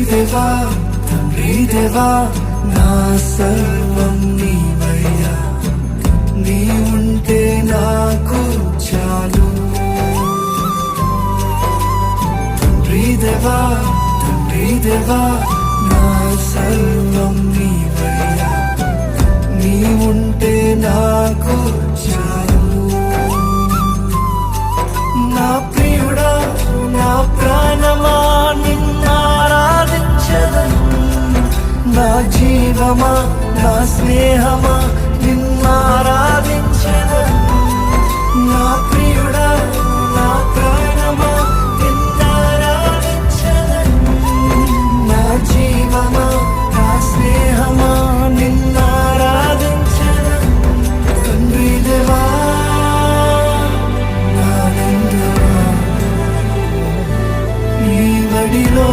దేవా తండ్రి దేవా నా సర్వం నీవయ్యా, నీ ఉంటే నాకు చాలు. తండ్రి దేవా నా సర్వం నీవయ్యా, నీ ఉంటే నాకు చాలు. నా ప్రియుడా నా ప్రాణమా నిన్నారాధించెదను, నా జీవమా నా స్నేహమా నిన్నారాధించెదను. నా ప్రియుడా నా ప్రాణమా నిన్నారాధించెదను, నా జీవమా నా స్నేహమా నిన్నారాధించెదను. తండ్రి దేవా నా నిందువా, నీ వడిలో